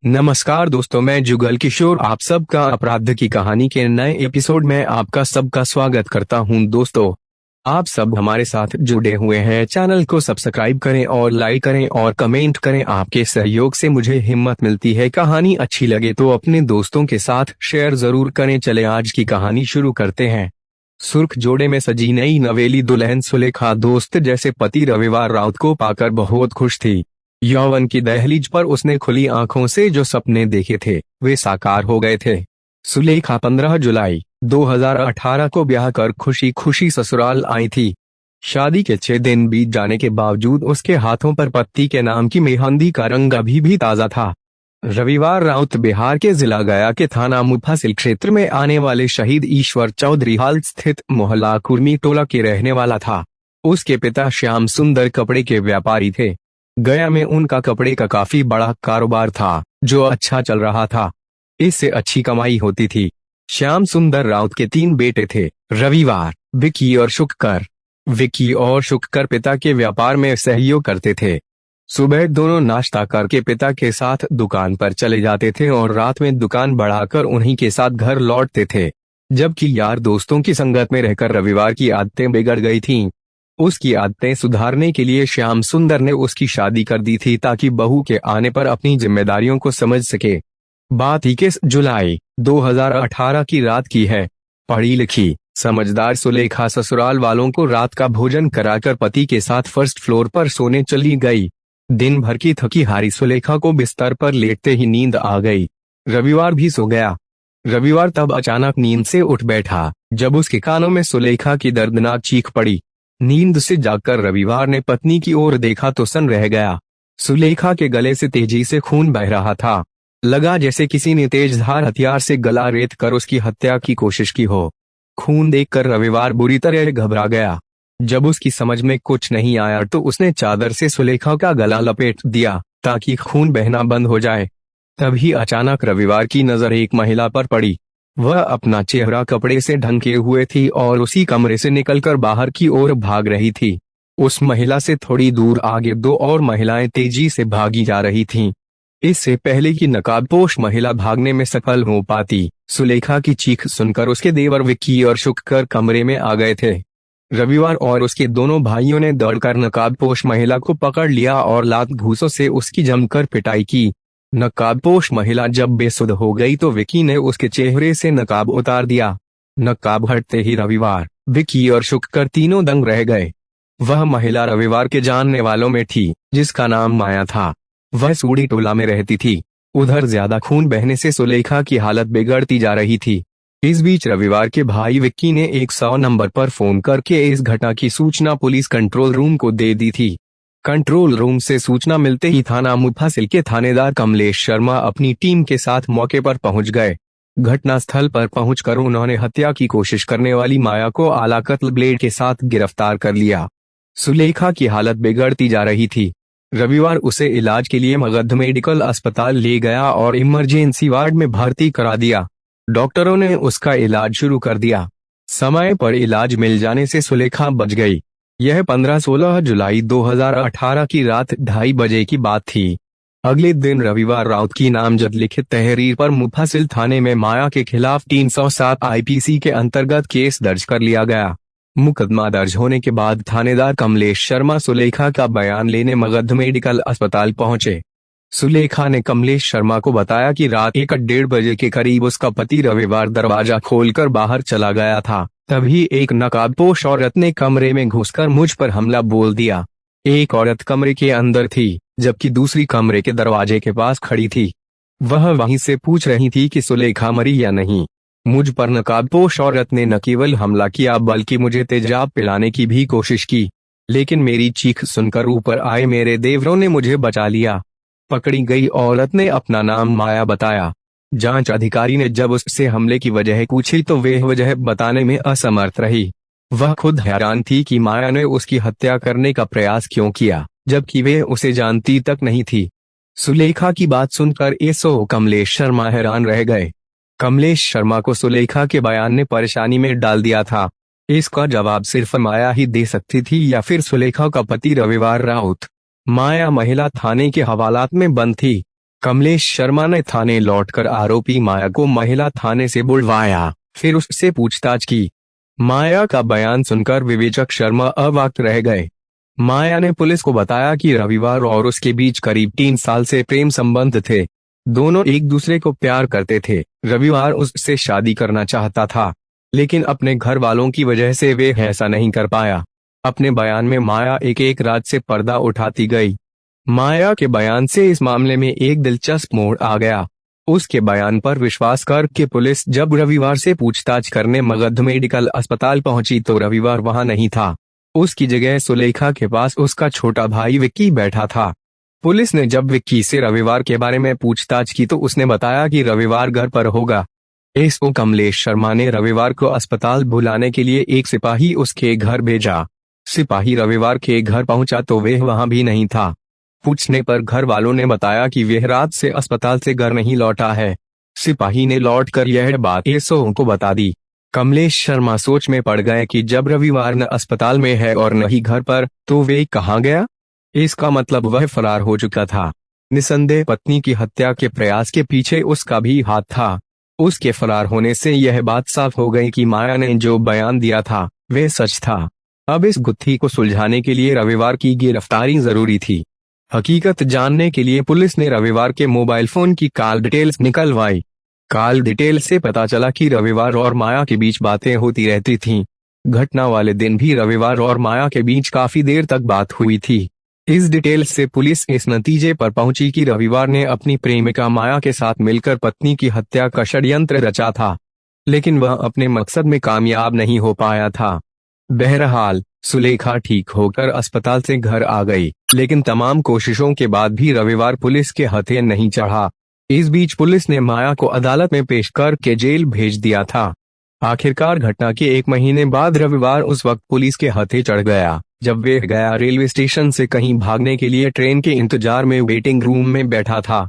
नमस्कार दोस्तों, मैं जुगल किशोर आप सबका अपराध की कहानी के नए एपिसोड में आपका सबका स्वागत करता हूं। दोस्तों, आप सब हमारे साथ जुड़े हुए हैं। चैनल को सब्सक्राइब करें और लाइक करें और कमेंट करें। आपके सहयोग से मुझे हिम्मत मिलती है। कहानी अच्छी लगे तो अपने दोस्तों के साथ शेयर जरूर करें। चले आज की कहानी शुरू करते हैं। सुर्ख जोड़े में सजी नई नवेली दुल्हन सुलेखा दोस्त जैसे पति रविवार राउत को पाकर बहुत खुश थी। यौवन की दहलीज पर उसने खुली आंखों से जो सपने देखे थे वे साकार हो गए थे। सुलेखा 15 जुलाई 2018 को ब्याह कर खुशी खुशी ससुराल आई थी। शादी के 6 दिन बीत जाने के बावजूद उसके हाथों पर पति के नाम की मेहंदी का रंग अभी भी ताजा था। रविवार राउत बिहार के जिला गया के थाना मुफस्सिल क्षेत्र में आने वाले शहीद ईश्वर चौधरी हाल स्थित मोहल्ला कुर्मी टोला के रहने वाला था। उसके पिता श्याम सुंदर कपड़े के व्यापारी थे। गया में उनका कपड़े का काफी बड़ा कारोबार था जो अच्छा चल रहा था। इससे अच्छी कमाई होती थी। श्याम सुंदर राउत के 3 बेटे थे, रविवार, विक्की और शुक्कर। विक्की और शुक्कर पिता के व्यापार में सहयोग करते थे। सुबह दोनों नाश्ता करके पिता के साथ दुकान पर चले जाते थे और रात में दुकान बढ़ाकर उन्हीं के साथ घर लौटते थे। जबकि यार दोस्तों की संगत में रहकर रविवार की आदतें बिगड़ गई थीं। उसकी आदतें सुधारने के लिए श्याम सुंदर ने उसकी शादी कर दी थी ताकि बहू के आने पर अपनी जिम्मेदारियों को समझ सके। बात 21 जुलाई 2018 की रात की है। पढ़ी लिखी समझदार सुलेखा ससुराल वालों को रात का भोजन कराकर पति के साथ फर्स्ट फ्लोर पर सोने चली गई। दिन भर की थकी हारी सुलेखा को बिस्तर पर लेटते ही नींद आ गई। रविवार भी सो गया। रविवार तब अचानक नींद से उठ बैठा जब उसके कानों में सुलेखा की दर्दनाक चीख पड़ी। नींद से जागकर रविवार ने पत्नी की ओर देखा तो सन रह गया। सुलेखा के गले से तेजी से खून बह रहा था। लगा जैसे किसी ने तेज धार हथियार से गला रेत कर उसकी हत्या की कोशिश की हो। खून देखकर रविवार बुरी तरह घबरा गया। जब उसकी समझ में कुछ नहीं आया तो उसने चादर से सुलेखा का गला लपेट दिया ताकि खून बहना बंद हो जाए। तभी अचानक रविवार की नजर एक महिला पर पड़ी। वह अपना चेहरा कपड़े से ढके हुए थी और उसी कमरे से निकलकर बाहर की ओर भाग रही थी। उस महिला से थोड़ी दूर आगे 2 और महिलाएं तेजी से भागी जा रही थीं। इससे पहले कि नकाबपोश महिला भागने में सफल हो पाती, सुलेखा की चीख सुनकर उसके देवर विक्की और शुक्कर कमरे में आ गए थे। रविवार और उसके दोनों भाइयों ने दौड़कर नकाबपोश महिला को पकड़ लिया और लात घूंसों से उसकी जमकर पिटाई की। नकाबपोश महिला जब बेसुध हो गई तो विक्की ने उसके चेहरे से नकाब उतार दिया। नकाब हटते ही रविवार, विक्की और शुक्कर तीनों दंग रह गए। वह महिला रविवार के जानने वालों में थी जिसका नाम माया था। वह सूड़ी टोला में रहती थी। उधर ज्यादा खून बहने से सुलेखा की हालत बिगड़ती जा रही थी। इस बीच रविवार के भाई विक्की ने 100 नंबर पर फोन करके इस घटना की सूचना पुलिस कंट्रोल रूम को दे दी थी। कंट्रोल रूम से सूचना मिलते ही थाना मुफस्सिल के थानेदार कमलेश शर्मा अपनी टीम के साथ मौके पर पहुंच गए। घटनास्थल पर पहुंचकर उन्होंने हत्या की कोशिश करने वाली माया को आला कत्ल ब्लेड के साथ गिरफ्तार कर लिया। सुलेखा की हालत बिगड़ती जा रही थी। रविवार उसे इलाज के लिए मगध मेडिकल अस्पताल ले गया और इमरजेंसी वार्ड में भर्ती करा दिया। डॉक्टरों ने उसका इलाज शुरू कर दिया। समय पर इलाज मिल जाने से सुलेखा बच गई। यह 15-16 जुलाई 2018 की रात 2:30 बजे की बात थी। अगले दिन रविवार राउत की नामजद लिखित तहरीर पर मुफस्सिल थाने में माया के खिलाफ 307 आईपीसी के अंतर्गत केस दर्ज कर लिया गया। मुकदमा दर्ज होने के बाद थानेदार कमलेश शर्मा सुलेखा का बयान लेने मगध मेडिकल अस्पताल पहुंचे। सुलेखा ने कमलेश शर्मा को बताया कि रात 1-1:30 बजे के करीब उसका पति रविवार दरवाजा खोलकर बाहर चला गया था। तभी एक नकाबपोश औरत ने कमरे में घुसकर मुझ पर हमला बोल दिया। एक औरत कमरे के अंदर थी जबकि दूसरी कमरे के दरवाजे के पास खड़ी थी। वह वहीं से पूछ रही थी कि सुलेखा मरी या नहीं। मुझ पर नकाबपोश औरत ने न केवल हमला किया बल्कि मुझे तेजाब पिलाने की भी कोशिश की, लेकिन मेरी चीख सुनकर ऊपर आए मेरे देवरों ने मुझे बचा लिया। पकड़ी गई औरत ने अपना नाम माया बताया। जांच अधिकारी ने जब उससे हमले की वजह पूछी तो वह वजह बताने में असमर्थ रही। वह खुद हैरान थी कि माया ने उसकी हत्या करने का प्रयास क्यों किया, जबकि वे उसे जानती तक नहीं थी। सुलेखा की बात सुनकर एसओ कमलेश शर्मा हैरान रह गए। कमलेश शर्मा को सुलेखा के बयान ने परेशानी में डाल दिया था। इसका जवाब सिर्फ माया ही दे सकती थी या फिर सुलेखा का पति रविवार राउत। माया महिला थाने के हवालात में बंद थी। कमलेश शर्मा ने थाने लौटकर आरोपी माया को महिला थाने से बुलवाया, फिर उससे पूछताछ की। माया का बयान सुनकर विवेचक शर्मा अवाक रह गए। माया ने पुलिस को बताया कि रविवार और उसके बीच करीब 3 साल से प्रेम संबंध थे। दोनों एक दूसरे को प्यार करते थे। रविवार उससे शादी करना चाहता था, लेकिन अपने घर वालों की वजह से वे ऐसा नहीं कर पाया। अपने बयान में माया एक एक रात से पर्दा उठाती गई। माया के बयान से इस मामले में एक दिलचस्प मोड़ आ गया। उसके बयान पर विश्वास करके पुलिस जब रविवार से पूछताछ करने मगध मेडिकल अस्पताल पहुंची तो रविवार वहां नहीं था। उसकी जगह सुलेखा के पास उसका छोटा भाई विक्की बैठा था। पुलिस ने जब विक्की से रविवार के बारे में पूछताछ की तो उसने बताया कि रविवार घर पर होगा। एसओ कमलेश शर्मा ने रविवार को अस्पताल बुलाने के लिए एक सिपाही उसके घर भेजा। सिपाही रविवार के घर पहुंचा तो वह वहां भी नहीं था। पूछने पर घर वालों ने बताया कि वह रात से अस्पताल से घर नहीं लौटा है। सिपाही ने लौटकर यह बात एसओ को बता दी। कमलेश शर्मा सोच में पड़ गए कि जब रविवार न अस्पताल में है और न ही घर पर, तो वे कहाँ गया? इसका मतलब वह फरार हो चुका था। निसंदेह पत्नी की हत्या के प्रयास के पीछे उसका भी हाथ था। उसके फरार होने से यह बात साफ हो गई कि माया ने जो बयान दिया था वह सच था। अब इस गुत्थी को सुलझाने के लिए रविवार की गिरफ्तारी जरूरी थी। हकीकत जानने के लिए पुलिस ने रविवार के मोबाइल फोन की कॉल डिटेल्स निकलवाई। कॉल डिटेल से पता चला कि रविवार और माया के बीच बातें होती रहती थीं। घटना वाले दिन भी रविवार और माया के बीच काफी देर तक बात हुई थी। इस डिटेल से पुलिस इस नतीजे पर पहुंची कि रविवार ने अपनी प्रेमिका माया के साथ मिलकर पत्नी की हत्या का षड्यंत्र रचा था, लेकिन वह अपने मकसद में कामयाब नहीं हो पाया था। बहरहाल सुलेखा ठीक होकर अस्पताल से घर आ गई, लेकिन तमाम कोशिशों के बाद भी रविवार पुलिस के हथे नहीं चढ़ा। इस बीच पुलिस ने माया को अदालत में पेश करके जेल भेज दिया था। आखिरकार घटना के 1 महीने बाद रविवार उस वक्त पुलिस के हथे चढ़ गया जब वे गया रेलवे स्टेशन से कहीं भागने के लिए ट्रेन के इंतजार में वेटिंग रूम में बैठा था।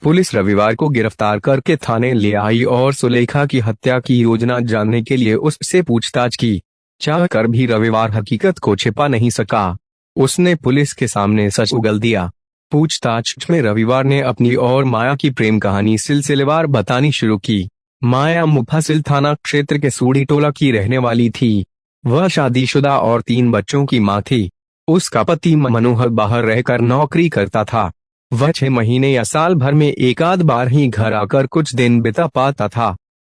पुलिस रविवार को गिरफ्तार करके थाने ले आई और सुलेखा की हत्या की योजना जानने के लिए उससे पूछताछ की। चाहकर भी रविवार हकीकत को छिपा नहीं सका। उसने पुलिस के सामने सच उगल दिया। पूछताछ में रविवार ने अपनी और माया की प्रेम कहानी सिलसिलेवार बतानी शुरू की। माया मुफस्सिल थाना क्षेत्र के सूड़ी टोला की रहने वाली थी। वह शादीशुदा और 3 बच्चों की मां थी। उसका पति मनोहर बाहर रहकर नौकरी करता था। वह 6 महीने या साल भर में एक आध बार ही घर आकर कुछ दिन बिता पाता था।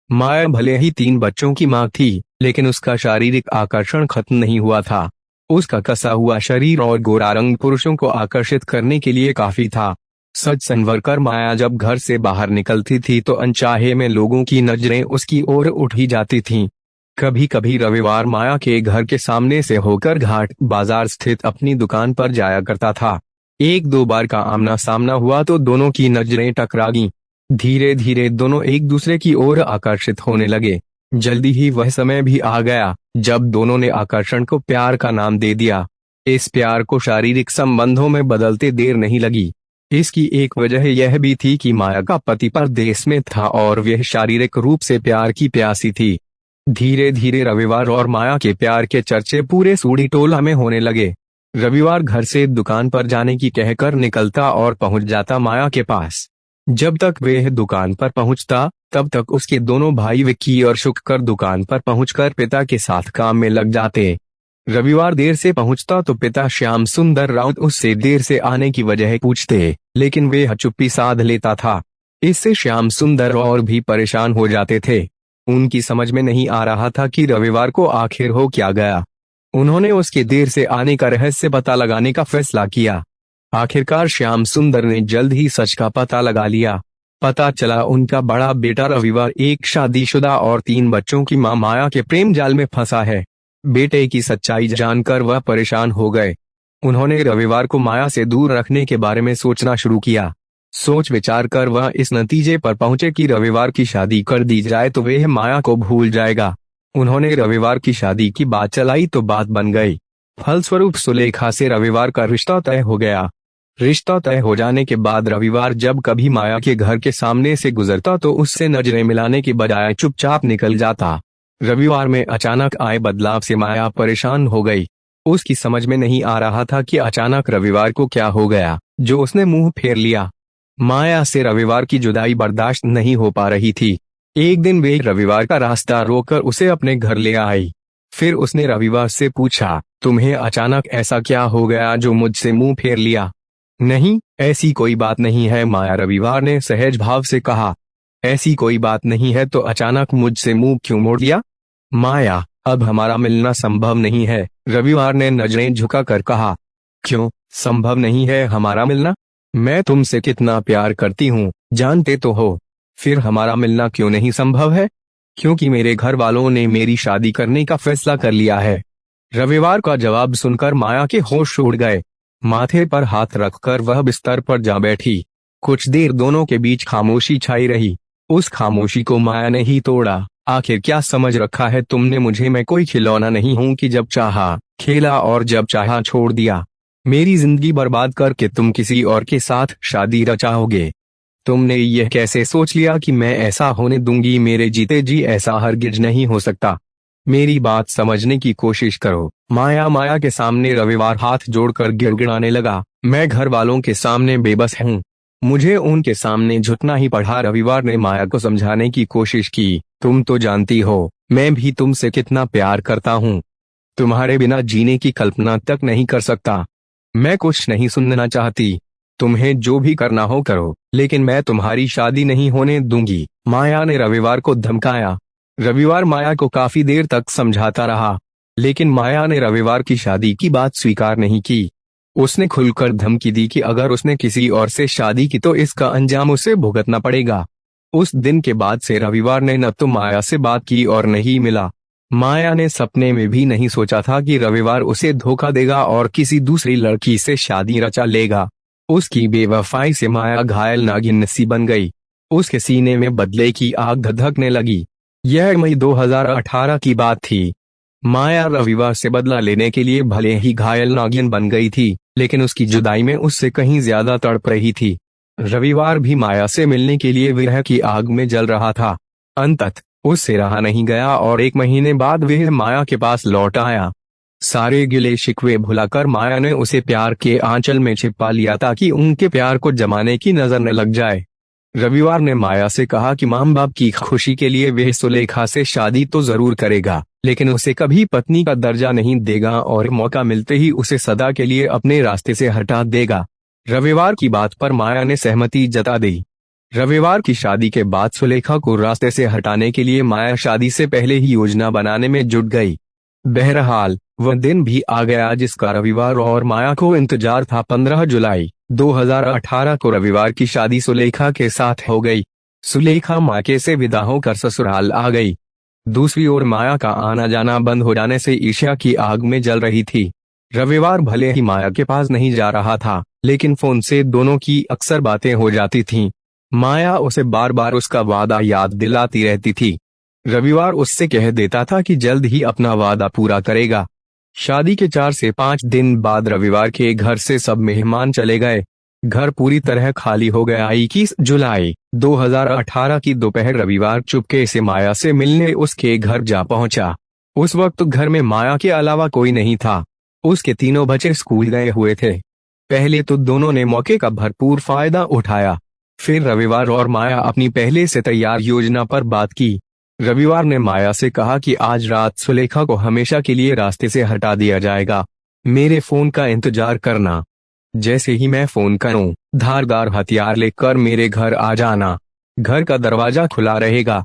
माया भले ही 3 बच्चों की मां थी, लेकिन उसका शारीरिक आकर्षण खत्म नहीं हुआ था। उसका कसा हुआ शरीर और गोरा रंग पुरुषों को आकर्षित करने के लिए काफी था। सज संवर कर माया जब घर से बाहर निकलती थी तो अनचाहे में लोगों की नजरें उसकी ओर उठ ही जाती थीं। कभी कभी रविवार माया के घर के सामने से होकर घाट बाजार स्थित अपनी दुकान पर जाया करता था। 1-2 बार का आमना सामना हुआ तो दोनों की नजरें टकरा गईं। धीरे धीरे दोनों एक दूसरे की ओर आकर्षित होने लगे। जल्दी ही वह समय भी आ गया जब दोनों ने आकर्षण को प्यार का नाम दे दिया। इस प्यार को शारीरिक संबंधों में बदलते देर नहीं लगी। इसकी एक वजह यह भी थी कि माया का पति परदेश में था और वह शारीरिक रूप से प्यार की प्यासी थी। धीरे धीरे रविवार और माया के प्यार के चर्चे पूरे सूड़ी टोला में होने लगे। रविवार घर से दुकान पर जाने की कहकर निकलता और पहुंच जाता माया के पास। जब तक वह दुकान पर पहुंचता तब तक उसके दोनों भाई विक्की और शुक्कर दुकान पर पहुंचकर पिता के साथ काम में लग जाते। रविवार देर से पहुंचता तो पिता श्याम सुंदर राउत उससे देर से आने की वजह पूछते, लेकिन वह चुप्पी साध लेता था। इससे श्याम सुंदर और भी परेशान हो जाते थे। उनकी समझ में नहीं आ रहा था कि रविवार को आखिर हो क्या गया। उन्होंने उसके देर से आने का रहस्य पता लगाने का फैसला किया। आखिरकार श्याम सुंदर ने जल्द ही सच का पता लगा लिया। पता चला उनका बड़ा बेटा रविवार एक शादीशुदा और 3 बच्चों की मां माया के प्रेम जाल में फंसा है। बेटे की सच्चाई जानकर वह परेशान हो गए। उन्होंने रविवार को माया से दूर रखने के बारे में सोचना शुरू किया। सोच विचार कर वह इस नतीजे पर पहुंचे कि रविवार की शादी कर दी जाए तो वह माया को भूल जाएगा। उन्होंने रविवार की शादी की बात चलाई तो बात बन गई। फलस्वरूप सुलेखा से रविवार का रिश्ता तय हो गया। रिश्ता तय हो जाने के बाद रविवार जब कभी माया के घर के सामने से गुजरता तो उससे नजरें मिलाने की बजाय चुपचाप निकल जाता। रविवार में अचानक आए बदलाव से माया परेशान हो गई। उसकी समझ में नहीं आ रहा था कि अचानक रविवार को क्या हो गया जो उसने मुंह फेर लिया। माया से रविवार की जुदाई बर्दाश्त नहीं हो पा रही थी। एक दिन वे रविवार का रास्ता रोककर उसे अपने घर ले आई। फिर उसने रविवार से पूछा, तुम्हें अचानक ऐसा क्या हो गया जो मुझसे मुंह फेर लिया? नहीं, ऐसी कोई बात नहीं है माया, रविवार ने सहज भाव से कहा। ऐसी कोई बात नहीं है तो अचानक मुझसे मुंह क्यों मोड़ लिया? माया, अब हमारा मिलना संभव नहीं है, रविवार ने नजरें झुकाकर कहा। क्यों संभव नहीं है हमारा मिलना? मैं तुमसे कितना प्यार करती हूँ, जानते तो हो। फिर हमारा मिलना क्यों नहीं संभव है? क्योंकि मेरे घर वालों ने मेरी शादी करने का फैसला कर लिया है। रविवार का जवाब सुनकर माया के होश उड़ गए। माथे पर हाथ रखकर वह बिस्तर पर जा बैठी। कुछ देर दोनों के बीच खामोशी छाई रही। उस खामोशी को माया ने ही तोड़ा। आखिर क्या समझ रखा है तुमने मुझे? मैं कोई खिलौना नहीं हूं कि जब चाहा खेला और जब चाहा छोड़ दिया। मेरी जिंदगी बर्बाद करके तुम किसी और के साथ शादी रचाओगे? तुमने यह कैसे सोच लिया कि मैं ऐसा होने दूंगी? मेरे जीते जी ऐसा हरगिज नहीं हो सकता। मेरी बात समझने की कोशिश करो। माया के सामने रविवार हाथ जोड़कर गिड़गिड़ाने लगा। मैं घर वालों के सामने बेबस हूँ, मुझे उनके सामने झुकना ही पड़ा। रविवार ने माया को समझाने की कोशिश की। तुम तो जानती हो मैं भी तुमसे कितना प्यार करता हूँ। तुम्हारे बिना जीने की कल्पना तक नहीं कर सकता। मैं कुछ नहीं सुनना चाहती। तुम्हें जो भी करना हो करो, लेकिन मैं तुम्हारी शादी नहीं होने दूंगी, माया ने रविवार को धमकाया। रविवार माया को काफी देर तक समझाता रहा, लेकिन माया ने रविवार की शादी की बात स्वीकार नहीं की। उसने खुलकर धमकी दी कि अगर उसने किसी और से शादी की तो इसका अंजाम उसे भुगतना पड़ेगा। उस दिन के बाद से रविवार ने न तो माया से बात की और न ही मिला। माया ने सपने में भी नहीं सोचा था कि रविवार उसे धोखा देगा और किसी दूसरी लड़की से शादी रचा लेगा। उसकी बेवफाई से माया घायल नागिन सी बन गई। उसके सीने में बदले की आग धधकने लगी। यह मई 2018 की बात थी। माया रविवार से बदला लेने के लिए भले ही घायल नागिन बन गई थी, लेकिन उसकी जुदाई में उससे कहीं ज्यादा तड़प रही थी। रविवार भी माया से मिलने के लिए विरह की आग में जल रहा था। अंततः उससे रहा नहीं गया और 1 महीने बाद वह माया के पास लौट आया। सारे गिले शिकवे भुलाकर माया ने उसे प्यार के आंचल में छिपा लिया ताकि उनके प्यार को जमाने की नजर न लग जाए। रविवार ने माया से कहा कि माँ बाप की खुशी के लिए वह सुलेखा से शादी तो जरूर करेगा, लेकिन उसे कभी पत्नी का दर्जा नहीं देगा और मौका मिलते ही उसे सदा के लिए अपने रास्ते से हटा देगा। रविवार की बात पर माया ने सहमति जता दी। रविवार की शादी के बाद सुलेखा को रास्ते से हटाने के लिए माया शादी से पहले ही योजना बनाने में जुट गई। बहरहाल वह दिन भी आ गया जिसका रविवार और माया को इंतजार था। 15 जुलाई 2018 को रविवार की शादी सुलेखा के साथ हो गई। सुलेखा मायके से विदा होकर ससुराल आ गई। दूसरी ओर माया का आना जाना बंद हो जाने से ईर्ष्या की आग में जल रही थी। रविवार भले ही माया के पास नहीं जा रहा था, लेकिन फोन से दोनों की अक्सर बातें हो जाती थीं। माया उसे बार बार उसका वादा याद दिलाती रहती थी। रविवार उससे कह देता था कि जल्द ही अपना वादा पूरा करेगा। शादी के 4 से 5 दिन बाद रविवार के घर से सब मेहमान चले गए। घर पूरी तरह खाली हो गया। 21 जुलाई 2018 की दोपहर रविवार चुपके से माया से मिलने उसके घर जा पहुंचा। उस वक्त घर में माया के अलावा कोई नहीं था। उसके 3 बच्चे स्कूल गए हुए थे। पहले तो दोनों ने मौके का भरपूर फायदा उठाया। फिर रविवार और माया अपनी पहले से तैयार योजना पर बात की। रविवार ने माया से कहा कि आज रात सुलेखा को हमेशा के लिए रास्ते से हटा दिया जाएगा। मेरे फोन का इंतजार करना। जैसे ही मैं फोन करूं, धारदार हथियार लेकर मेरे घर आ जाना। घर का दरवाजा खुला रहेगा।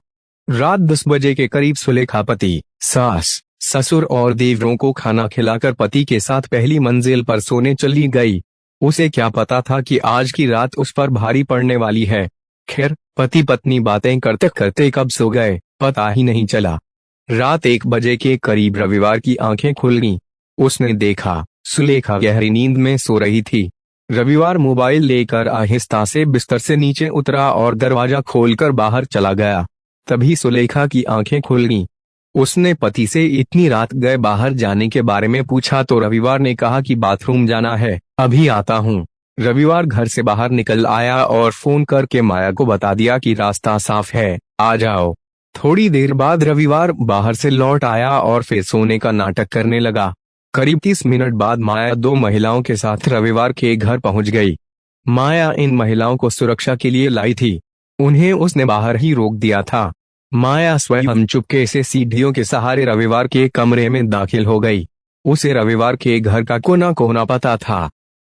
रात 10 बजे के करीब सुलेखा पति, सास, ससुर और देवरों को खाना खिलाकर पति के साथ पहली मंजिल पर सोने चली गई। उसे क्या पता था कि आज की रात उस पर भारी पड़ने वाली है। खैर, पति पत्नी बातें करते करते कब सो गए पता ही नहीं चला। रात 1 बजे के करीब रविवार की आंखें खुल गईं। उसने देखा सुलेखा गहरी नींद में सो रही थी। रविवार मोबाइल लेकर आहिस्ता से बिस्तर से नीचे उतरा और दरवाजा खोलकर बाहर चला गया। तभी सुलेखा की आंखें खुल गईं। उसने पति से इतनी रात गए बाहर जाने के बारे में पूछा तो रविवार ने कहा कि बाथरूम जाना है, अभी आता हूँ। रविवार घर से बाहर निकल आया और फोन करके माया को बता दिया कि रास्ता साफ है, आ जाओ। थोड़ी देर बाद रविवार बाहर से लौट आया और फिर सोने का नाटक करने लगा। करीब 30 मिनट बाद माया 2 महिलाओं के साथ रविवार के घर पहुंच गई। माया इन महिलाओं को सुरक्षा के लिए लाई थी, उन्हें उसने बाहर ही रोक दिया था। माया स्वयं चुपके से सीढ़ियों के सहारे रविवार के कमरे में दाखिल हो गई। उसे रविवार के घर का कोना कोना पता था।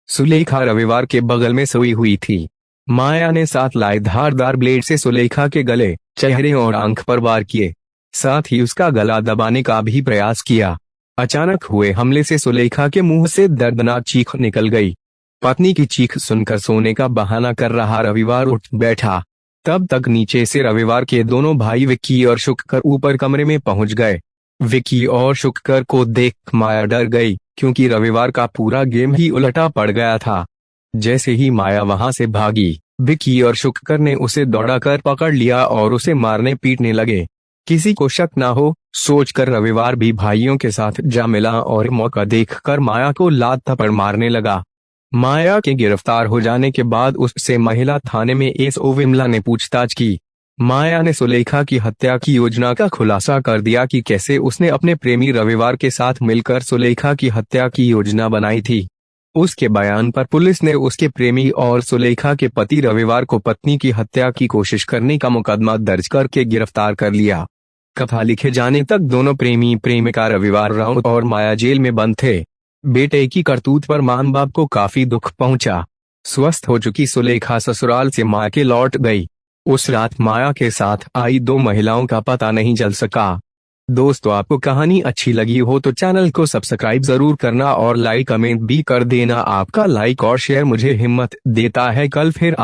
सुलेखा रविवार के बगल में सोई हुई थी। माया ने साथ लाए धारदार ब्लेड से सुलेखा के गले, चेहरे और आंख पर वार किए, साथ ही उसका गला दबाने का भी प्रयास किया। अचानक हुए हमले से सुलेखा के मुंह से दर्दनाक चीख निकल गई। पत्नी की चीख सुनकर सोने का बहाना कर रहा रविवार उठ बैठा। तब तक नीचे से रविवार के दोनों भाई विक्की और शुक्कर ऊपर कमरे में पहुंच गए। विक्की और शुक्कर को देख माया डर गई, क्योंकि रविवार का पूरा गेम ही उलटा पड़ गया था। जैसे ही माया वहां से भागी, विक्की और शुक्कर ने उसे दौड़ाकर पकड़ लिया और उसे मारने पीटने लगे। किसी को शक ना हो सोचकर रविवार भी भाइयों के साथ जा मिला और मौका देखकर माया को लात थप्पड़ मारने लगा। माया के गिरफ्तार हो जाने के बाद उससे महिला थाने में एसओ विमला ने पूछताछ की। माया ने सुलेखा की हत्या की योजना का खुलासा कर दिया कि कैसे उसने अपने प्रेमी रविवार के साथ मिलकर सुलेखा की हत्या की योजना बनाई थी। उसके बयान पर पुलिस ने उसके प्रेमी और सुलेखा के पति रविवार को पत्नी की हत्या की कोशिश करने का मुकदमा दर्ज करके गिरफ्तार कर लिया। कथा लिखे जाने तक दोनों प्रेमी प्रेमिका रविवार राउत और माया जेल में बंद थे। बेटे की करतूत पर मां बाप को काफी दुख पहुंचा। स्वस्थ हो चुकी सुलेखा ससुराल से मायके लौट गई। उस रात माया के साथ आई दो महिलाओं का पता नहीं चल सका। दोस्तों, आपको कहानी अच्छी लगी हो तो चैनल को सब्सक्राइब जरूर करना और लाइक कमेंट भी कर देना। आपका लाइक और शेयर मुझे हिम्मत देता है कल फिर